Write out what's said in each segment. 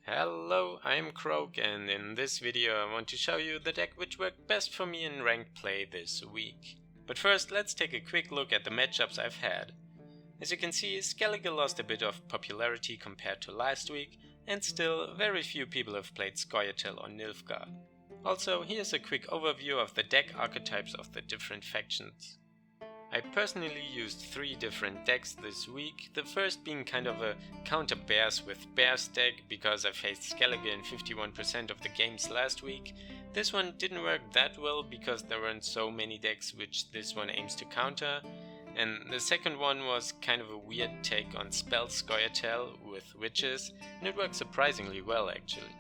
Hello, I'm Croak, and in this video I want to show you the deck which worked best for me in ranked play this week. But first, let's take a quick look at the matchups I've had. As you can see, Skellige lost a bit of popularity compared to last week, and still very few people have played Scoia'tael or Nilfgaard. Also, here's a quick overview of the deck archetypes of the different factions. I personally used 3 different decks this week, the first being kind of a counter bears with bears deck because I faced Skellige in 51% of the games last week. This one didn't work that well because there weren't so many decks which this one aims to counter. And the second one was kind of a weird take on spell Scoia'tael with witches, and it worked surprisingly well actually.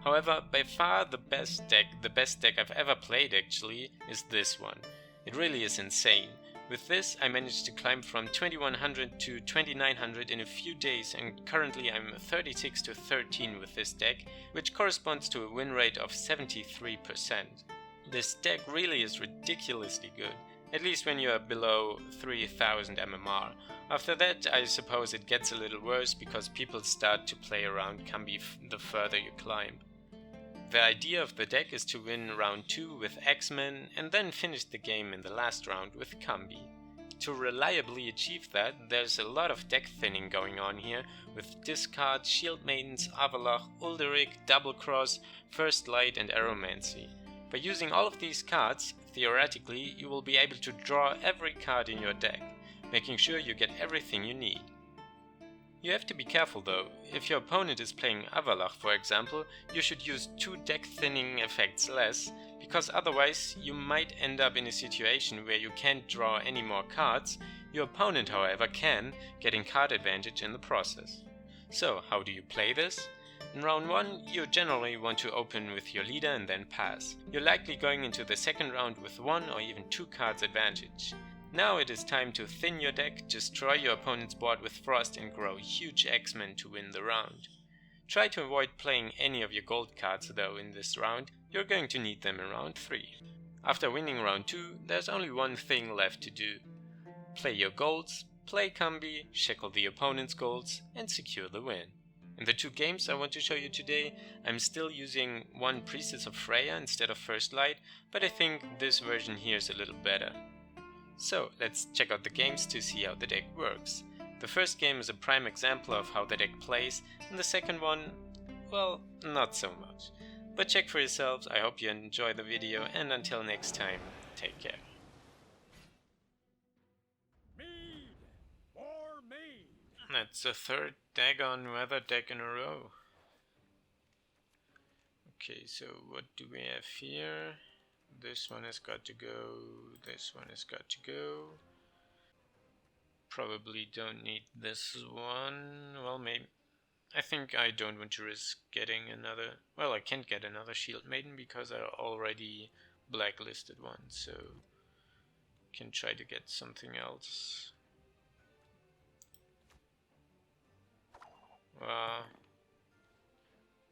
However, by far the best deck I've ever played actually, is this one. It really is insane. With this, I managed to climb from 2100 to 2900 in a few days, and currently I'm 36 to 13 with this deck, which corresponds to a win rate of 73%. This deck really is ridiculously good, at least when you are below 3000 MMR. After that, I suppose it gets a little worse because people start to play around Kambi the further you climb. The idea of the deck is to win round 2 with Axemen and then finish the game in the last round with Kambi. To reliably achieve that, there's a lot of deck thinning going on here with Discard, Shield Maidens, AVALLAC'H, Ulderic, Double Cross, First Light and Aeromancy. By using all of these cards, theoretically you will be able to draw every card in your deck, making sure you get everything you need. You have to be careful though. If your opponent is playing AVALLAC'H for example, you should use 2 deck thinning effects less, because otherwise you might end up in a situation where you can't draw any more cards. Your opponent however can, getting card advantage in the process. So how do you play this? In round 1 you generally want to open with your leader and then pass. You're likely going into the second round with 1 or even 2 cards advantage. Now it is time to thin your deck, destroy your opponent's board with Frost and grow huge Axemen to win the round. Try to avoid playing any of your gold cards though in this round, you're going to need them in round 3. After winning round 2, there's only one thing left to do. Play your golds, play Kambi, shackle the opponent's golds and secure the win. In the 2 games I want to show you today, I'm still using one Priestess of Freya instead of First Light, but I think this version here is a little better. So let's check out the games to see how the deck works. The first game is a prime example of how the deck plays, and the second one, well, not so much. But check for yourselves, I hope you enjoy the video, and until next time, take care. Mead! More mead! That's the 3rd Dagon weather deck in a row. Okay, so what do we have here? This one has got to go, this one has got to go. Probably don't need this one. Well, maybe. I think I don't want to risk getting another. Well, I can't get another Shield Maiden because I already blacklisted one, so can try to get something else.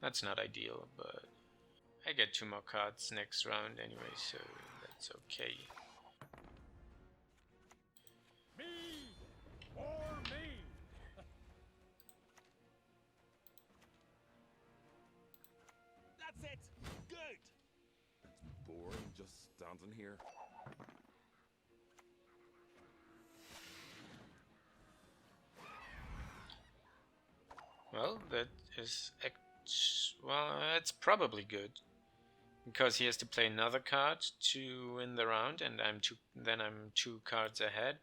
That's not ideal, but I get 2 more cards next round anyway, so that's okay. Mead! More mead! That's it! Good! It's boring just standing here. Well, that is it's probably good. Because he has to play another card to win the round, and I'm 2 cards ahead.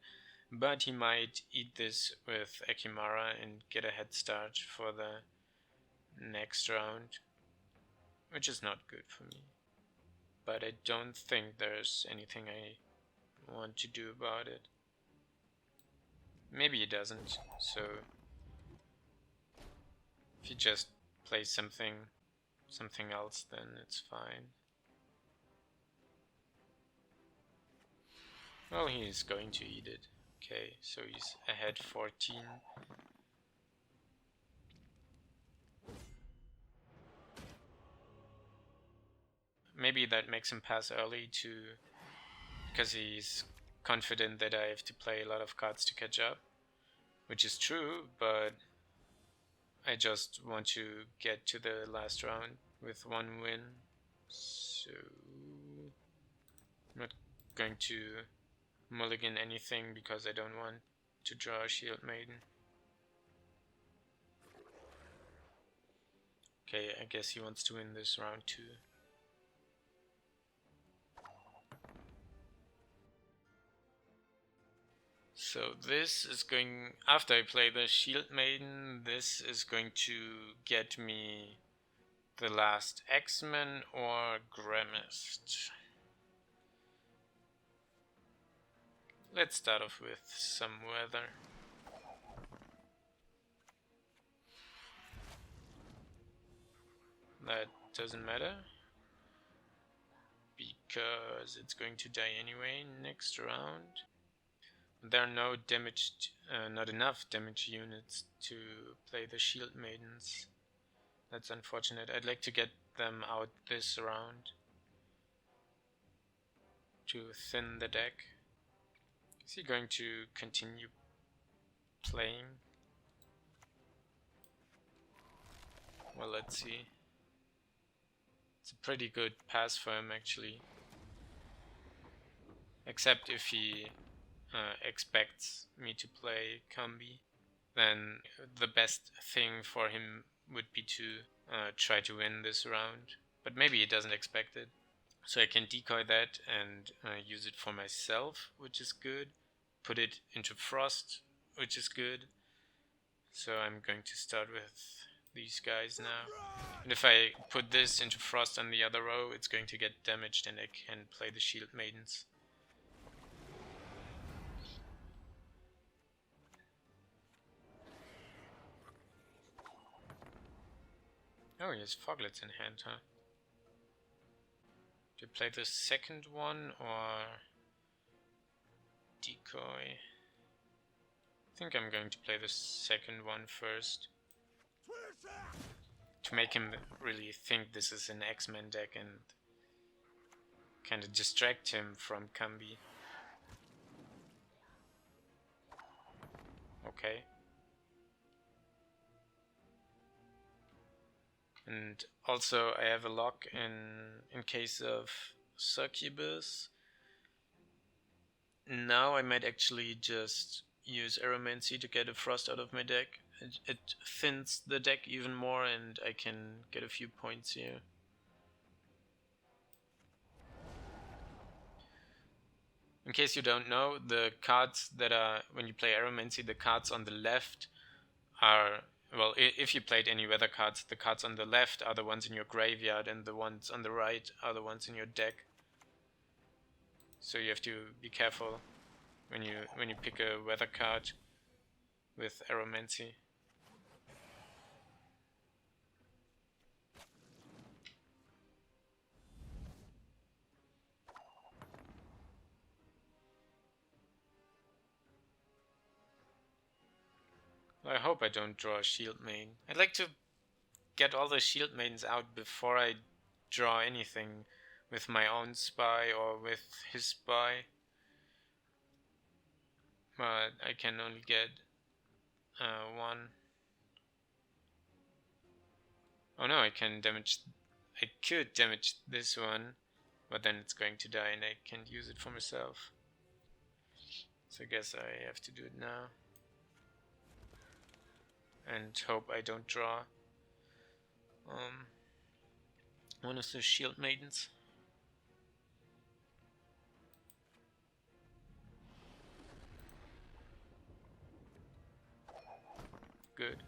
But he might eat this with Akimara and get a head start for the next round, which is not good for me. But I don't think there's anything I want to do about it. Maybe he doesn't, so if he just plays something else, then it's fine. Well, he's going to eat it. Okay, so he's ahead 14. Maybe that makes him pass early because he's confident that I have to play a lot of cards to catch up, which is true, but I just want to get to the last round with one win. So I'm not going to mulligan anything because I don't want to draw a Shield Maiden. Okay, I guess he wants to win this round too. So this is going, after I play the Shield Maiden, this is going to get me the last Axemen or Grimmest. Let's start off with some weather. That doesn't matter, because it's going to die anyway next round. There are no damaged, not enough damage units to play the Shield Maidens. That's unfortunate. I'd like to get them out this round to thin the deck. Is he going to continue playing? Well, let's see. It's a pretty good pass for him actually. Except if he expects me to play Kambi, then the best thing for him would be to try to win this round. But maybe he doesn't expect it. So I can decoy that and use it for myself, which is good. Put it into Frost, which is good. So I'm going to start with these guys now. And if I put this into Frost on the other row, it's going to get damaged and I can play the Shield Maidens. Oh, he has Foglets in hand, huh? Do I play the second one or decoy? I think I'm going to play the second one first, to make him really think this is an X-Men deck and kind of distract him from Kambi. Okay. And also I have a lock in case of Succubus. Now I might actually just use Aeromancy to get a Frost out of my deck. It thins the deck even more and I can get a few points here. In case you don't know, the cards that are, when you play Aeromancy, the cards on the left are, well, if you played any weather cards, the cards on the left are the ones in your graveyard and the ones on the right are the ones in your deck. So you have to be careful when you pick a weather card with Aeromancy. I hope I don't draw a Shield Maiden. I'd like to get all the Shield Maidens out before I draw anything with my own spy or with his spy. But I can only get one. Oh no, I could damage this one, but then it's going to die and I can't use it for myself. So I guess I have to do it now. And hope I don't draw one of the Shield Maidens. Good.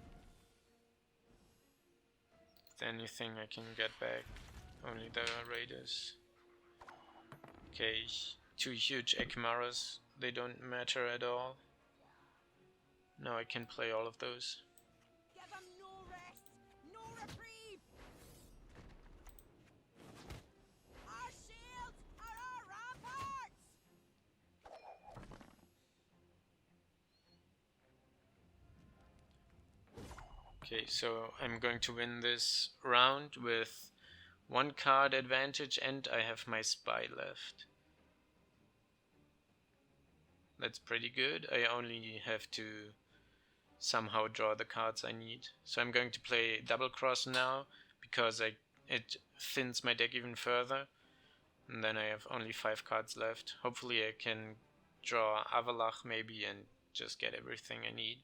Is there anything I can get back? Only the Raiders. Okay, 2 huge Ekmaras. They don't matter at all. Now I can play all of those. Give them no rest, no reprieve. Our shields are our ramparts. Okay, so I'm going to win this round with 1 card advantage and I have my spy left. That's pretty good. I only have to somehow draw the cards I need. So I'm going to play double cross now because it thins my deck even further, and then I have only 5 cards left. Hopefully I can draw AVALLAC'H maybe and just get everything I need.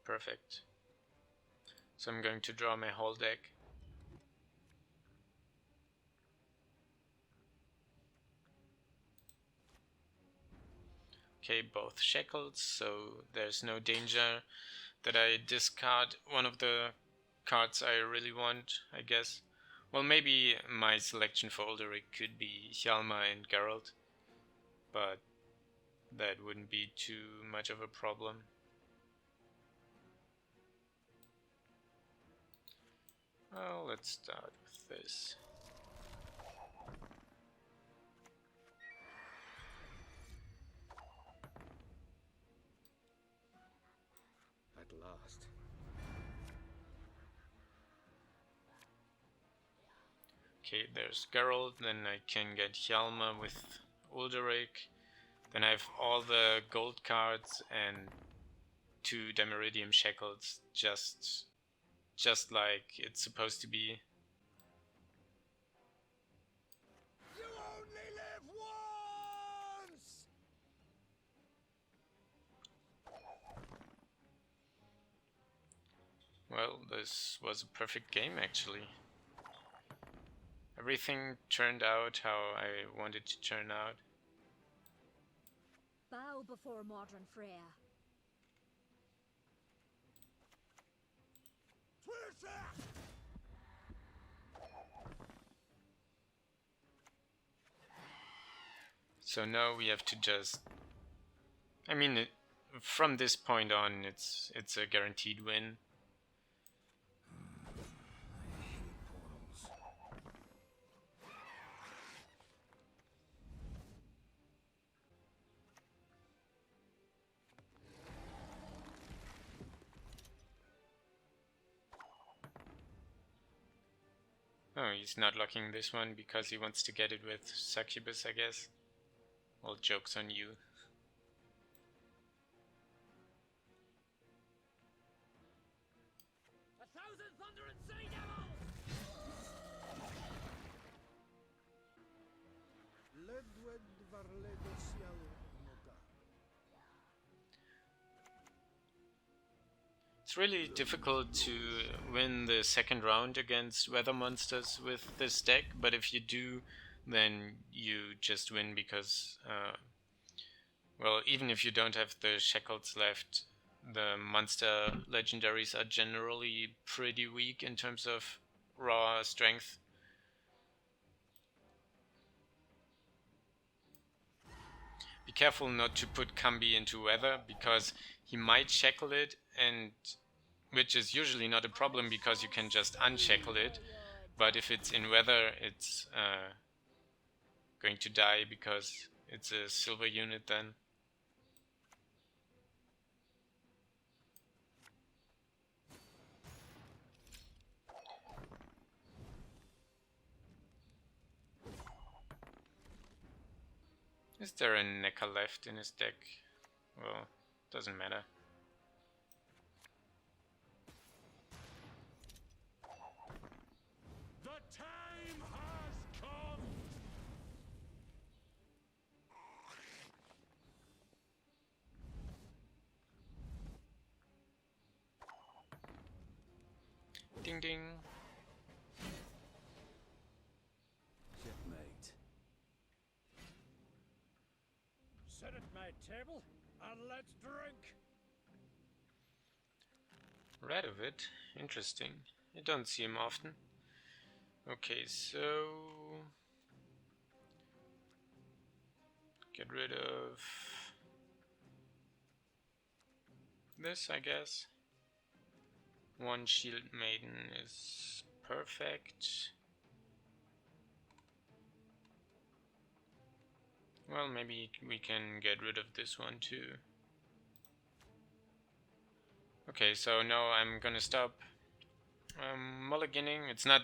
Perfect. So I'm going to draw my whole deck. Okay, both shackled, so there's no danger that I discard one of the cards I really want, I guess. Well, maybe my selection for Ulderic could be HJALMAR and Geralt, but that wouldn't be too much of a problem. Well, let's start with this. At last. Okay, there's Geralt, then I can get HJALMAR with Ulderic. Then I have all the gold cards and 2 Demiridium Shackles, just like it's supposed to be. You only live once! Well, this was a perfect game actually. Everything turned out how I wanted to turn out. Bow before modern Freya. Tuirsach! So now we have to just, I mean, from this point on it's a guaranteed win. Oh, he's not locking this one because he wants to get it with Succubus, I guess. All joke's on you. A thousand thunder and sea devils! Ledwed varledo ciel noga. It's really difficult to win the second round against weather monsters with this deck, but if you do, then you just win because, well, even if you don't have the shackles left, the monster legendaries are generally pretty weak in terms of raw strength. Be careful not to put Kambi into weather because he might shackle it, and which is usually not a problem because you can just unshackle it, but if it's in weather it's going to die because it's a silver unit then. Is there a Neckar left in his deck? Well, doesn't matter. The time has come! Ding ding. Checkmate. Sit at my table and let's drink! Rid of it. Interesting. I don't see him often. Okay, so get rid of this, I guess. 1 Shield Maiden is perfect. Well, maybe we can get rid of this one too. Okay, so now I'm gonna stop mulliganing. It's not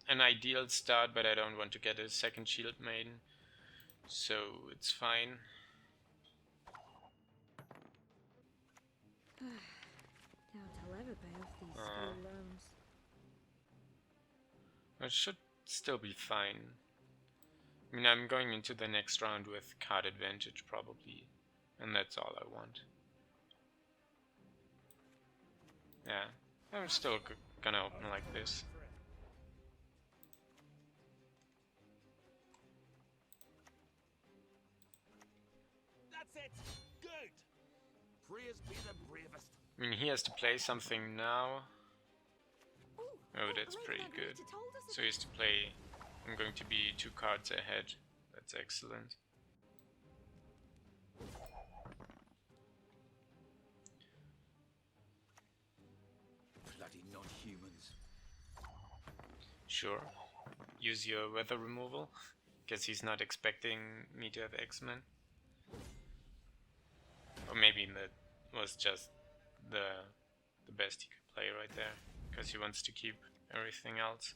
an ideal start, but I don't want to get a second shield maiden, so it's fine. Doubt I'll ever pay off these school loans. It should still be fine. I mean, I'm going into the next round with card advantage probably, and that's all I want. Yeah, I'm still gonna open like this. That's it. Good. Praise be the bravest. I mean, he has to play something now. Oh, that's pretty good. So he has to play. I'm going to be 2 cards ahead. That's excellent. Bloody non-humans. Sure. Use your weather removal. Guess he's not expecting me to have Axemen. Or maybe that was just the best he could play right there, because he wants to keep everything else.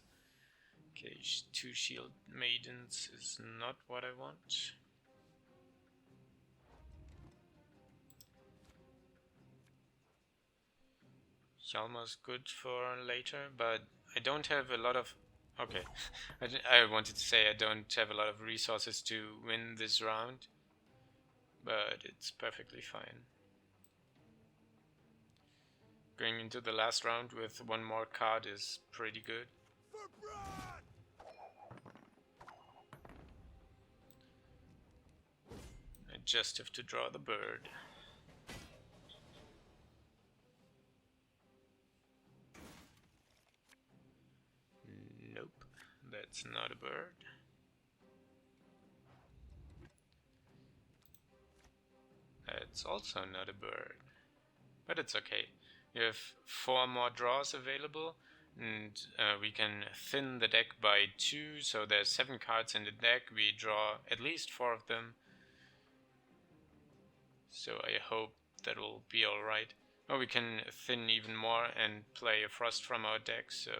Okay, 2 shield maidens is not what I want. HJALMAR's good for later, but I don't have a lot of... Okay, I wanted to say I don't have a lot of resources to win this round, but it's perfectly fine. Going into the last round with 1 more card is pretty good. I just have to draw the bird. Nope, that's not a bird. That's also not a bird. But it's okay. We have 4 more draws available, and we can thin the deck by 2, so there's 7 cards in the deck. We draw at least 4 of them. So I hope that will be alright. Oh, we can thin even more and play a frost from our deck, so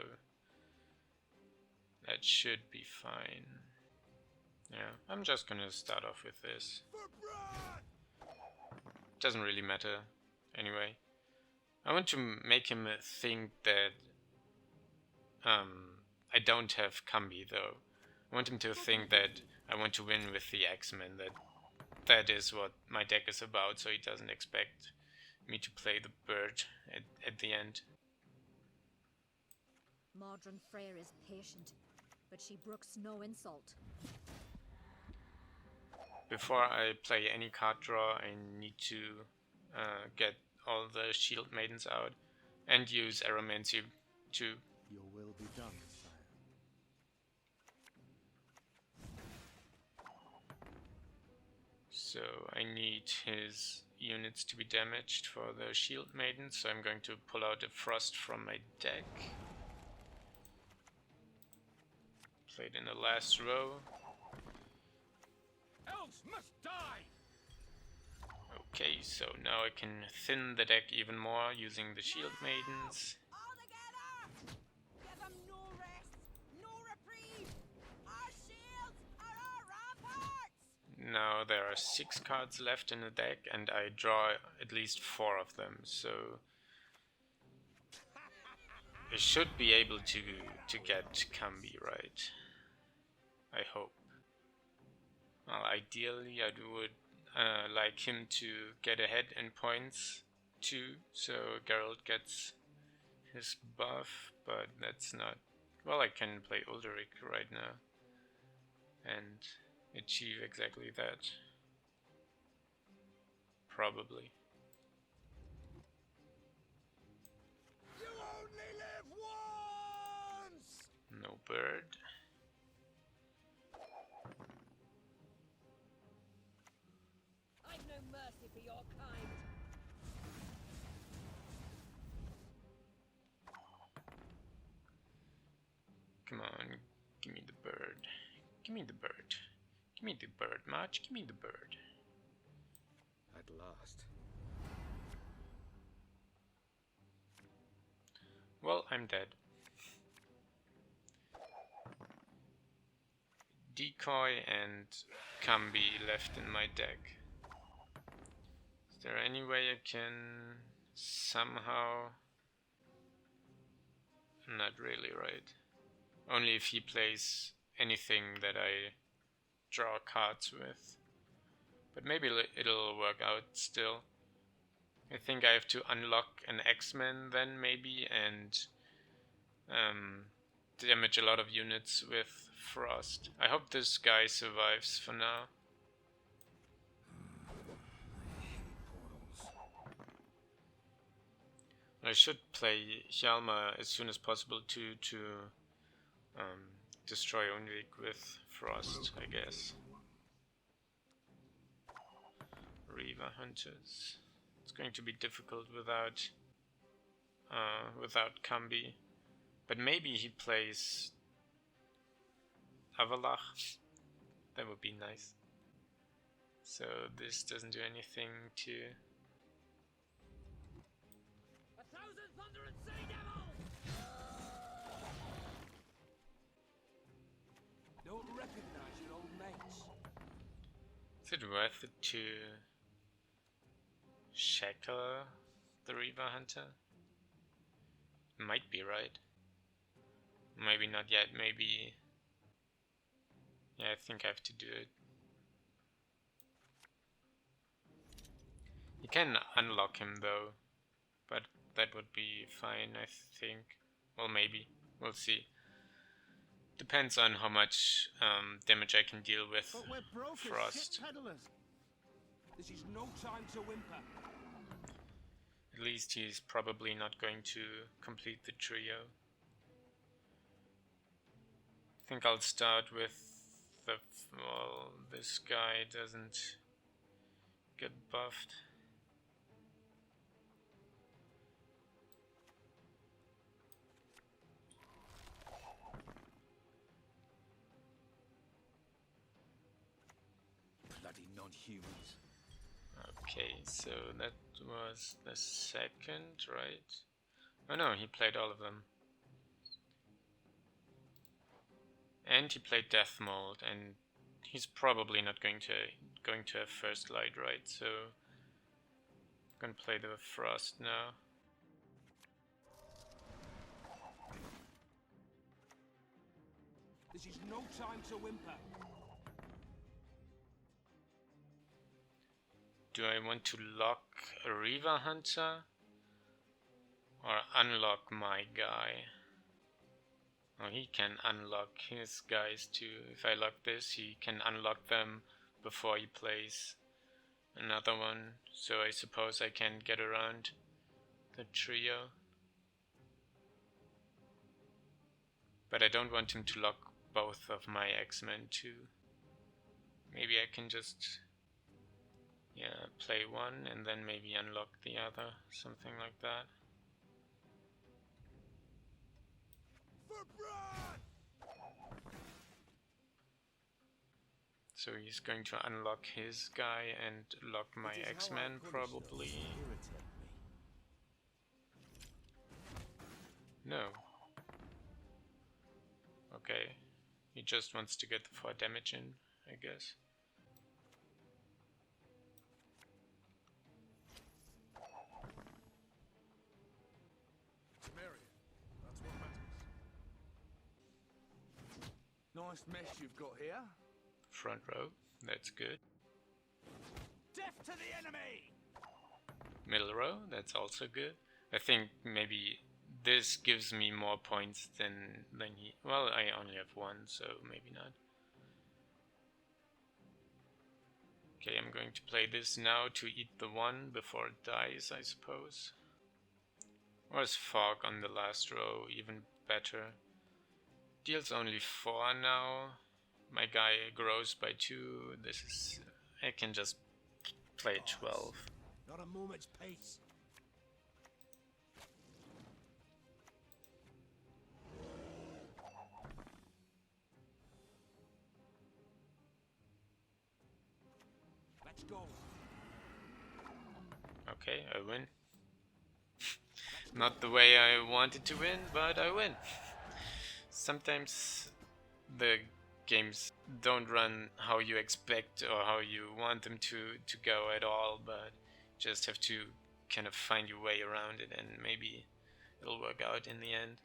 that should be fine. Yeah, I'm just gonna start off with this. Doesn't really matter anyway. I want to make him think that I don't have Kambi though. I want him to think that I want to win with the Axemen, that is what my deck is about, so he doesn't expect me to play the bird at the end. Modron Freyr is patient, but she brooks no insult. Before I play any card draw, I need to get all the shield maidens out and use Aromancy too. Your will be done, sire. So I need his units to be damaged for the shield maidens, so I'm going to pull out a frost from my deck. Played in the last row. Elves must die. Okay, so now I can thin the deck even more using the shield maidens. All together! Give them no rest, no reprieve! Our shields are our ramparts! Now there are 6 cards left in the deck, and I draw at least 4 of them, so I should be able to get Kambi right. I hope. Well, ideally I would like him to get ahead in points too, so Geralt gets his buff, but that's not... Well, I can play Ulderic right now and achieve exactly that. Probably. You only live once. No bird. I've no mercy for your kind. Come on, give me the bird. Give me the bird. Give me the bird, March. Give me the bird. At last. Well, I'm dead. Decoy and Kambi left in my deck. Is there any way I can somehow... Not really, right? Only if he plays anything that I draw cards with. But maybe it'll work out still. I think I have to unlock an Axemen then maybe and damage a lot of units with Frost. I hope this guy survives for now. I should play HJALMAR as soon as possible to destroy Unvik with Frost, I guess. Reaver Hunters. It's going to be difficult without Kambi, but maybe he plays AVALLAC'H. That would be nice. So this doesn't do anything to... 1,000 thunder and sea devils! Don't recognize your old mates. Is it worth it to shackle the Reaver Hunter? Might be, right? Maybe not yet, maybe... Yeah, I think I have to do it. You can unlock him though, but that would be fine, I think. Well, maybe. We'll see. Depends on how much damage I can deal with Frost. This is no time to whimper. At least he's probably not going to complete the trio. I think I'll start with the... well, this guy doesn't get buffed. Bloody non-humans. Okay, so that was the second, right? Oh no, he played all of them. And he played Death Mold, and he's probably not going to have First Light, right? So I'm gonna play the Frost now. This is no time to whimper. Do I want to lock a Reaver Hunter or unlock my guy? Oh, he can unlock his guys too. If I lock this, he can unlock them before he plays another one. So I suppose I can get around the trio. But I don't want him to lock both of my Axemen too. Maybe I can just... yeah, play one and then maybe unlock the other, something like that. For blood! So he's going to unlock his guy and lock my Axeman probably. No. Okay. He just wants to get the 4 damage in, I guess. Nice mess you've got here. Front row, that's good. Death to the enemy! Middle row, that's also good. I think maybe this gives me more points than he... well, I only have 1, so maybe not. Okay, I'm going to play this now to eat the 1 before it dies, I suppose. Or is Fog on the last row even better? Deals only 4 now. My guy grows by 2. This is... I can just play 12. Not a moment's peace. go. Okay, I win. Not the way I wanted to win, but I win. Sometimes the games don't run how you expect or how you want them to go at all, but just have to kind of find your way around it, and maybe it'll work out in the end.